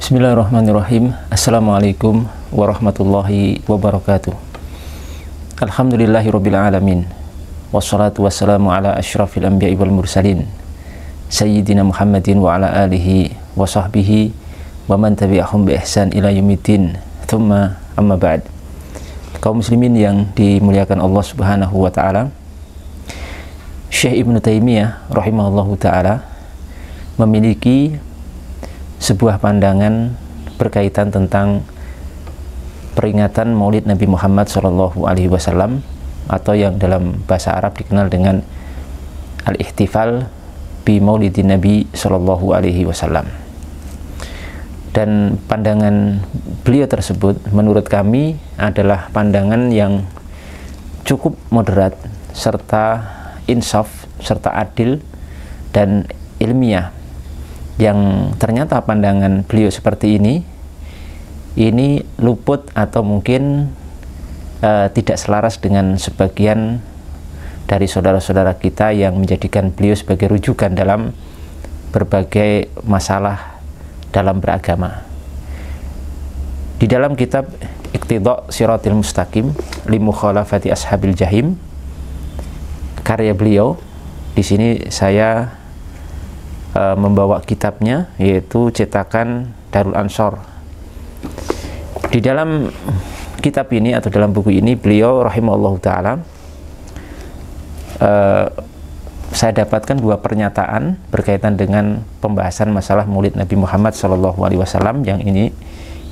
Bismillahirrahmanirrahim. Assalamualaikum warahmatullahi wabarakatuh. Alhamdulillahirabbil alamin. Wassalatu wassalamu ala asyrafil anbiya'i wal mursalin. Sayyidina Muhammadin wa ala alihi wa sahbihi wa man tabi'ahum bi ihsan ila yaumiddin. Tsumma amma ba'd. Kaum muslimin yang dimuliakan Allah Subhanahu wa taala. Syekh Ibnu Taimiyah rahimahullahu taala memiliki sebuah pandangan berkaitan tentang peringatan Maulid Nabi Muhammad SAW, atau yang dalam bahasa Arab dikenal dengan al-ihtifal bi Maulidin Nabi SAW. Dan pandangan beliau tersebut menurut kami adalah pandangan yang cukup moderat, serta insaf, serta adil dan ilmiah, yang ternyata pandangan beliau seperti ini luput atau mungkin tidak selaras dengan sebagian dari saudara-saudara kita yang menjadikan beliau sebagai rujukan dalam berbagai masalah dalam beragama. Di dalam kitab Iqtida' Shiratil Mustaqim li Mukhalafati Ashabil Jahim, karya beliau, di sini saya membawa kitabnya, yaitu cetakan Darul Ansor. Di dalam kitab ini atau dalam buku ini, beliau rahimahullah ta'ala saya dapatkan dua pernyataan berkaitan dengan pembahasan masalah Maulid Nabi Muhammad SAW, yang ini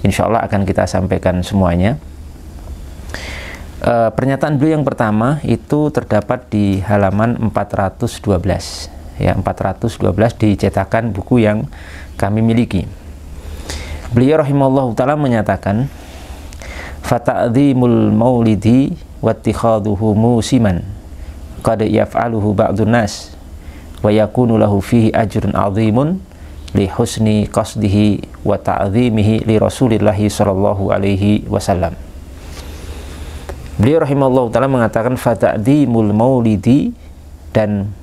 insya Allah akan kita sampaikan semuanya. Pernyataan beliau yang pertama itu terdapat di halaman 412. Ya, 412 di cetakan buku yang kami miliki. Beliau rahimahullah ta'ala menyatakan, fata'dhimul maulidi wattikhaduhu musiman qad yaf'aluhu ba'dun nas wa yakunu lahu fihi ajrun 'azimun li husni qasdihi wa ta'dhimihi li Rasulillahi sallallahu alaihi wasallam. Beliau rahimahullah ta'ala mengatakan fata'dhimul maulidi, dan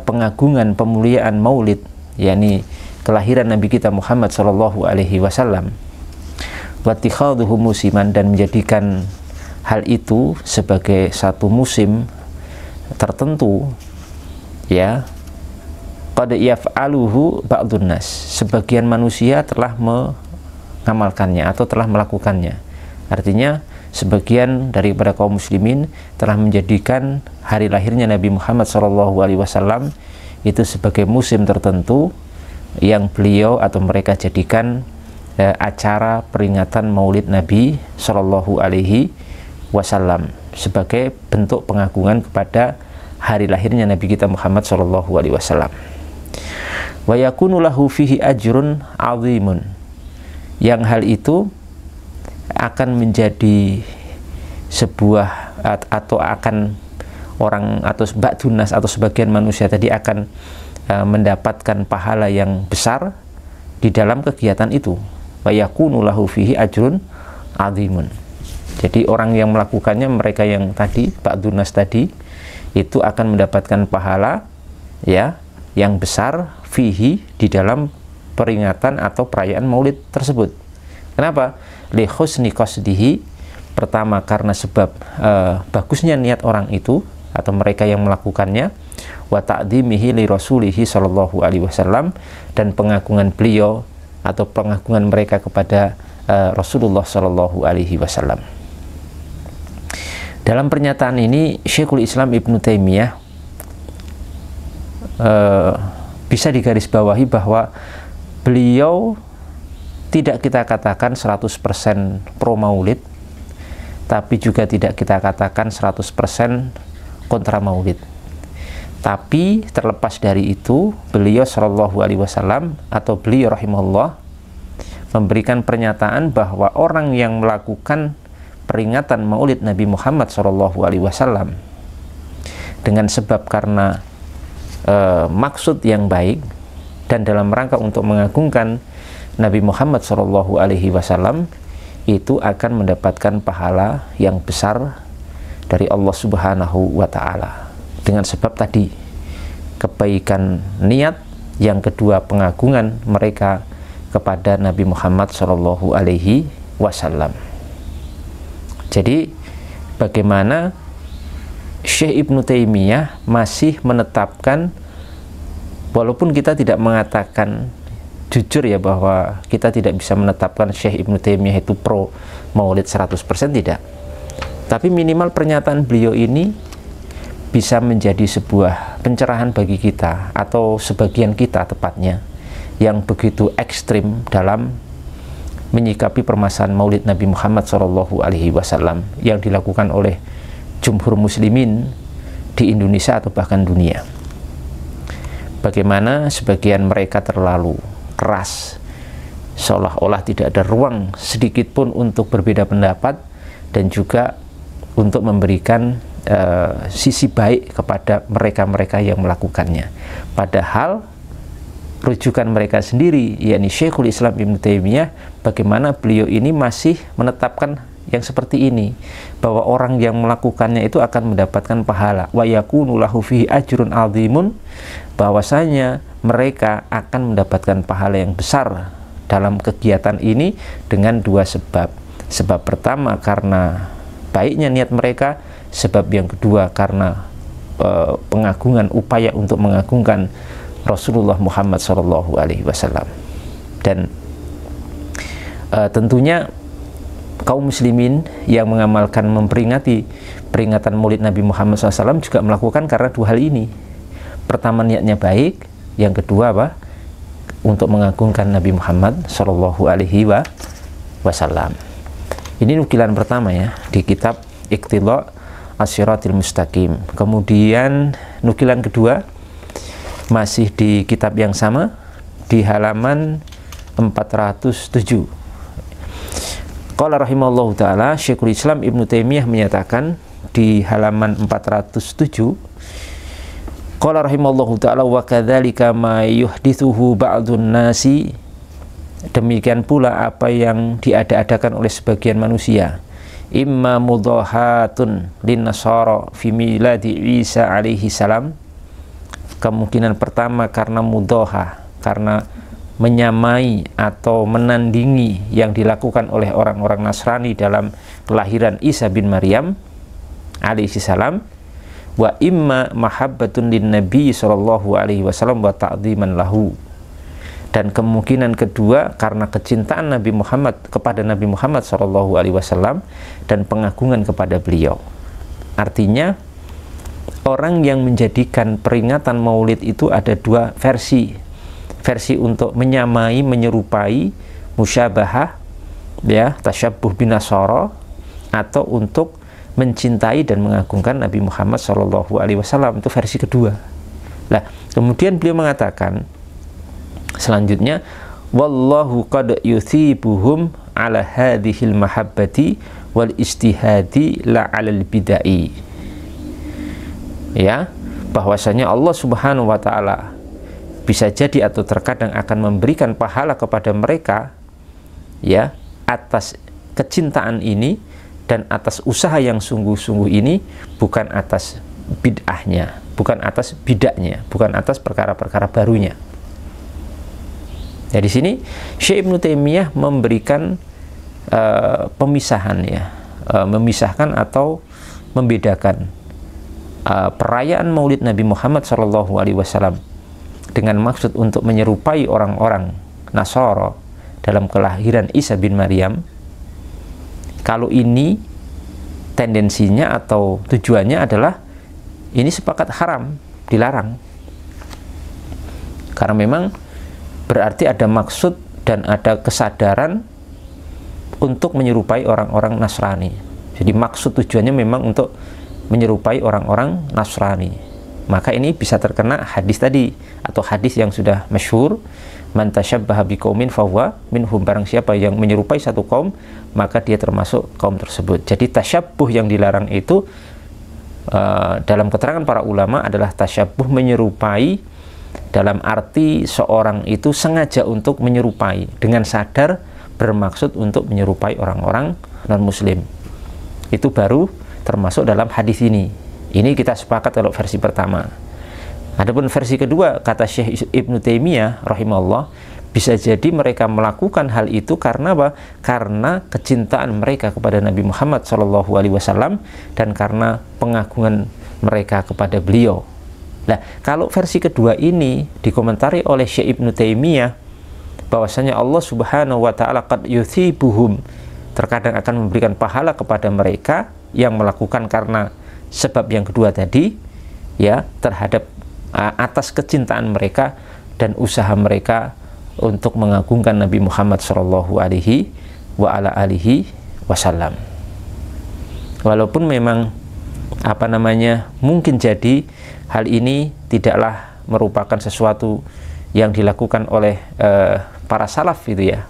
pengagungan, pemuliaan maulid, yakni kelahiran Nabi kita Muhammad sallallahu alaihi wasallam, wattikhaduhu musiman, dan menjadikan hal itu sebagai satu musim tertentu, ya, qad yaf'aluhu ba'dun nas, sebagian manusia telah mengamalkannya atau telah melakukannya. Artinya sebagian daripada kaum muslimin telah menjadikan hari lahirnya Nabi Muhammad SAW itu sebagai musim tertentu yang beliau atau mereka jadikan acara peringatan Maulid Nabi SAW sebagai bentuk pengagungan kepada hari lahirnya Nabi kita Muhammad SAW. Wa yakunu lahu fihi ajrun 'azimun, yang hal itu akan menjadi sebuah atau akan orang atau ba'dunas atau sebagian manusia tadi akan mendapatkan pahala yang besar di dalam kegiatan itu. Wa yakunu lahu fihi ajrun 'azimun. Jadi orang yang melakukannya, mereka yang tadi ba'dunas tadi, itu akan mendapatkan pahala, ya, yang besar fihi, di dalam peringatan atau perayaan Maulid tersebut. Kenapa? Li husni qasdihi, pertama karena sebab bagusnya niat orang itu atau mereka yang melakukannya, wa ta'dhimihi li rasulihi sallallahu alaihi wasallam, dan pengagungan beliau atau pengagungan mereka kepada Rasulullah sallallahu alaihi wasallam. Dalam pernyataan ini Syekhul Islam Ibnu Taimiyah bisa digarisbawahi bahwa beliau tidak kita katakan 100% pro maulid, tapi juga tidak kita katakan 100% kontra maulid. Tapi terlepas dari itu, beliau sallallahu alaihi wasallam atau beliau rahimahullah memberikan pernyataan bahwa orang yang melakukan peringatan Maulid Nabi Muhammad sallallahu alaihi wasallam dengan sebab karena maksud yang baik dan dalam rangka untuk mengagungkan Nabi Muhammad sallallahu alaihi wasallam, itu akan mendapatkan pahala yang besar dari Allah Subhanahu wa ta'ala. Dengan sebab tadi kebaikan niat, yang kedua pengagungan mereka kepada Nabi Muhammad Shallallahu Alaihi Wasallam. Jadi bagaimana Syekh Ibnu Taimiyah masih menetapkan, walaupun kita tidak mengatakan jujur ya bahwa kita tidak bisa menetapkan Syekh Ibnu Taimiyah itu pro maulid 100%, tidak. Tapi minimal pernyataan beliau ini bisa menjadi sebuah pencerahan bagi kita, atau sebagian kita tepatnya, yang begitu ekstrim dalam menyikapi permasalahan maulid Nabi Muhammad SAW yang dilakukan oleh jumhur muslimin di Indonesia atau bahkan dunia. Bagaimana sebagian mereka terlalu keras, seolah-olah tidak ada ruang sedikit pun untuk berbeda pendapat, dan juga untuk memberikan sisi baik kepada mereka-mereka yang melakukannya. Padahal rujukan mereka sendiri, yakni Syekhul Islam Ibnu Taimiyah, bagaimana beliau ini masih menetapkan yang seperti ini, bahwa orang yang melakukannya itu akan mendapatkan pahala, wa yakunu lahu fihi ajrun azimun, bahwasanya mereka akan mendapatkan pahala yang besar dalam kegiatan ini dengan dua sebab. Sebab pertama karena baiknya niat mereka, sebab yang kedua karena pengagungan, upaya untuk mengagungkan Rasulullah Muhammad SAW. Dan tentunya kaum muslimin yang mengamalkan memperingati peringatan maulid Nabi Muhammad SAW juga melakukan karena dua hal ini. Pertama, niatnya baik. Yang kedua apa? Untuk mengagungkan Nabi Muhammad SAW. Ini nukilan pertama ya di kitab Iqtida As-Siratil Mustaqim. Kemudian nukilan kedua masih di kitab yang sama di halaman 407. Qala rahimallahu ta'ala, Syekhul Islam Ibnu Taimiyah menyatakan di halaman 407, qala rahimallahu ta'ala, wa kadzalika ma yuhdithuhu ba'dun nasi, demikian pula apa yang diada-adakan oleh sebagian manusia, imma mudahatun linnasara fi miladi Isa alaihi salam. Kemungkinan pertama karena mudaha, karena menyamai atau menandingi yang dilakukan oleh orang-orang Nasrani dalam kelahiran Isa bin Maryam alaihi salam. Wa imma mahabbatun lin nabi sallallahu alaihi wasallam wa ta'dhiman lahu. Dan kemungkinan kedua karena kecintaan Nabi Muhammad kepada Nabi Muhammad SAW dan pengagungan kepada beliau. Artinya orang yang menjadikan peringatan maulid itu ada dua versi. Versi untuk menyamai, menyerupai, musyabahah, ya, tasyabbuh bin Nasara, atau untuk mencintai dan mengagungkan Nabi Muhammad SAW. Itu versi kedua. Nah, kemudian beliau mengatakan selanjutnya, wallahu qad yuthibuhum ala hadhil mahabbati wal istihadi la alal bidai. Ya, bahwasanya Allah Subhanahu wa taala bisa jadi atau terkadang akan memberikan pahala kepada mereka ya atas kecintaan ini dan atas usaha yang sungguh-sungguh ini, bukan atas bid'ahnya, bukan atas bid'ahnya, bukan atas perkara-perkara barunya. Ya, di sini Syekh Ibnu Taimiyah memberikan pemisahan ya, memisahkan atau membedakan perayaan Maulid Nabi Muhammad SAW dengan maksud untuk menyerupai orang-orang Nasara dalam kelahiran Isa bin Maryam. Kalau ini tendensinya atau tujuannya adalah ini sepakat haram, dilarang, karena memang berarti ada maksud dan ada kesadaran untuk menyerupai orang-orang Nasrani. Jadi maksud tujuannya memang untuk menyerupai orang-orang Nasrani. Maka ini bisa terkena hadis tadi, atau hadis yang sudah masyhur, man tasyabbaha biqaumin fahuwa minhum, barang siapa yang menyerupai satu kaum maka dia termasuk kaum tersebut. Jadi tasyabbuh yang dilarang itu dalam keterangan para ulama adalah tasyabbuh menyerupai dalam arti seorang itu sengaja untuk menyerupai dengan sadar, bermaksud untuk menyerupai orang-orang non-muslim. Itu baru termasuk dalam hadis ini. Ini kita sepakat kalau versi pertama. Adapun versi kedua, kata Syekh Ibnu Taimiyah rahimahullah, bisa jadi mereka melakukan hal itu karena apa? Karena kecintaan mereka kepada Nabi Muhammad SAW dan karena pengagungan mereka kepada beliau. Nah, kalau versi kedua ini dikomentari oleh Syekh Ibnu Taimiyah bahwasanya Allah Subhanahu wa taala qad yuthibuhum, terkadang akan memberikan pahala kepada mereka yang melakukan karena sebab yang kedua tadi, ya, terhadap atas kecintaan mereka dan usaha mereka untuk mengagungkan Nabi Muhammad Shallallahu Alaihi Wasallam. Walaupun memang mungkin jadi hal ini tidaklah merupakan sesuatu yang dilakukan oleh para salaf itu ya,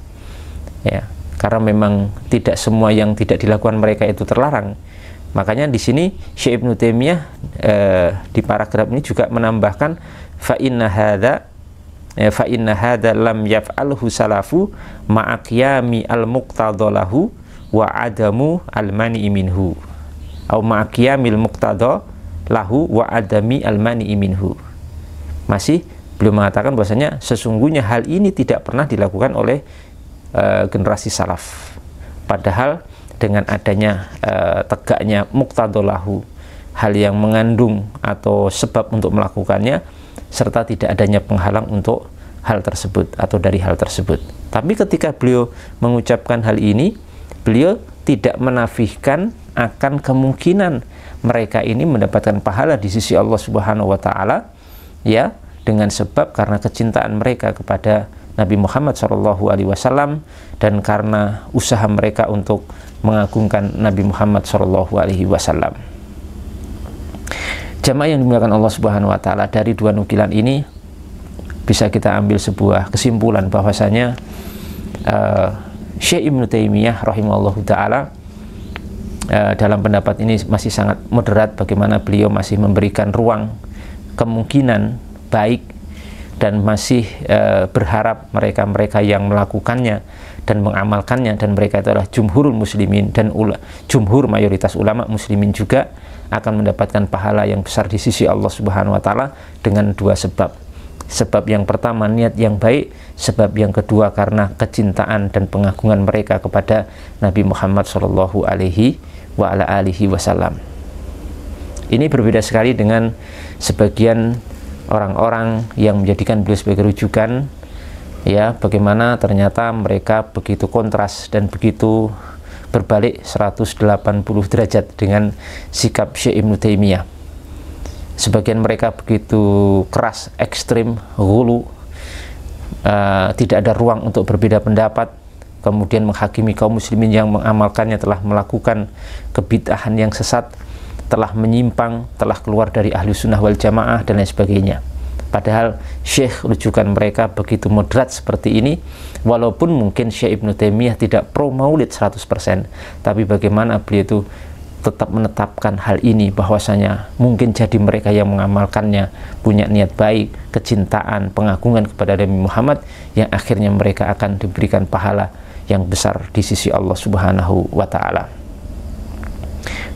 karena memang tidak semua yang tidak dilakukan mereka itu terlarang. Makanya di sini Syekh Ibnu Taimiyah di paragraf ini juga menambahkan fa inna hadza lam yaf'alhu salafu ma'aqiyami al-muqtadalahu wa adamu al-mani'i minhu, atau ma'aqiyamil muqtadalahu wa adami al-mani'i minhu. Masih belum mengatakan bahwasanya sesungguhnya hal ini tidak pernah dilakukan oleh generasi salaf, padahal dengan adanya tegaknya muqtadalahu, hal yang mengandung atau sebab untuk melakukannya, serta tidak adanya penghalang untuk hal tersebut atau dari hal tersebut. Tapi ketika beliau mengucapkan hal ini, beliau tidak menafikan akan kemungkinan mereka ini mendapatkan pahala di sisi Allah Subhanahu wa taala, ya, dengan sebab karena kecintaan mereka kepada Nabi Muhammad SAW dan karena usaha mereka untuk mengagungkan Nabi Muhammad SAW. Jamaah yang dimuliakan Allah Subhanahu wa taala, dari dua nukilan ini bisa kita ambil sebuah kesimpulan bahwasanya Syekh Ibnu Taimiyah rahimahullahu taala dalam pendapat ini masih sangat moderat, bagaimana beliau masih memberikan ruang kemungkinan baik dan masih berharap mereka-mereka yang melakukannya dan mengamalkannya, dan mereka adalah jumhurul muslimin dan jumhur mayoritas ulama muslimin juga akan mendapatkan pahala yang besar di sisi Allah Subhanahu wa taala dengan dua sebab. Sebab yang pertama niat yang baik, sebab yang kedua karena kecintaan dan pengagungan mereka kepada Nabi Muhammad Shallallahu Alaihi Wasallam. Ini berbeda sekali dengan sebagian orang-orang yang menjadikan beliau sebagai rujukan, ya, bagaimana ternyata mereka begitu kontras dan begitu berbalik 180 derajat dengan sikap Syekh Ibnu Taimiyah. Sebagian mereka begitu keras, ekstrim, ghulu, tidak ada ruang untuk berbeda pendapat, kemudian menghakimi kaum muslimin yang mengamalkannya telah melakukan kebid'ahan yang sesat, telah menyimpang, telah keluar dari ahli sunnah wal jamaah dan lain sebagainya. Padahal Syekh rujukan mereka begitu moderat seperti ini, walaupun mungkin Syekh Ibnu Taimiyah tidak pro maulid 100%, tapi bagaimana beliau itu tetap menetapkan hal ini, bahwasanya mungkin jadi mereka yang mengamalkannya punya niat baik, kecintaan, pengagungan kepada Nabi Muhammad, yang akhirnya mereka akan diberikan pahala yang besar di sisi Allah Subhanahu wa taala.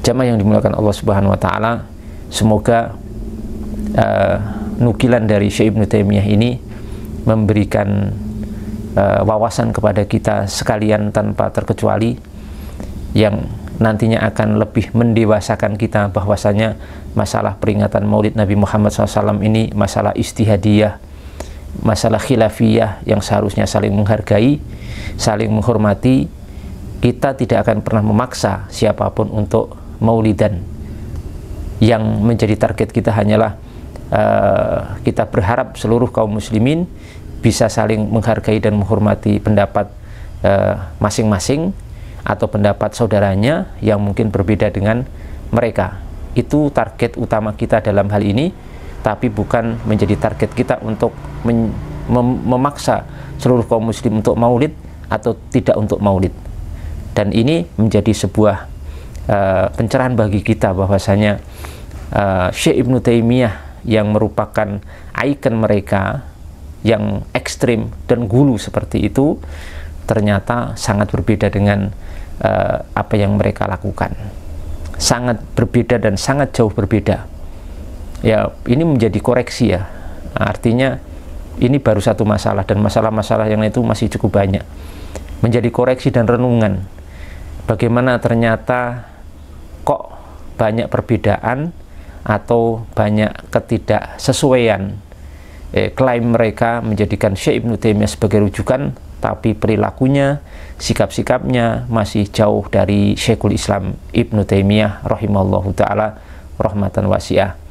Jamaah yang dimuliakan Allah Subhanahu wa taala, semoga nukilan dari Syekh Ibnu Taimiyah ini memberikan wawasan kepada kita sekalian tanpa terkecuali, yang nantinya akan lebih mendewasakan kita bahwasanya masalah peringatan Maulid Nabi Muhammad SAW ini masalah ijtihadiyah, masalah khilafiyah yang seharusnya saling menghargai, saling menghormati. Kita tidak akan pernah memaksa siapapun untuk maulidan. Yang menjadi target kita hanyalah kita berharap seluruh kaum muslimin bisa saling menghargai dan menghormati pendapat masing-masing atau pendapat saudaranya yang mungkin berbeda dengan mereka. Itu target utama kita dalam hal ini, tapi bukan menjadi target kita untuk memaksa seluruh kaum muslim untuk maulid atau tidak untuk maulid. Dan ini menjadi sebuah pencerahan bagi kita bahwasanya Syekh Ibnu Taimiyah yang merupakan ikon mereka yang ekstrim dan gulu seperti itu ternyata sangat berbeda dengan apa yang mereka lakukan. Sangat berbeda dan sangat jauh berbeda. Ya, ini menjadi koreksi ya. Artinya ini baru satu masalah, dan masalah-masalah yang itu masih cukup banyak. Menjadi koreksi dan renungan. Bagaimana ternyata kok banyak perbedaan atau banyak ketidaksesuaian klaim mereka menjadikan Syekh Ibnu Taimiyah sebagai rujukan, tapi perilakunya, sikap-sikapnya masih jauh dari Syekhul Islam Ibnu Taimiyah rahimahullahu ta'ala rahmatan wasi'ah.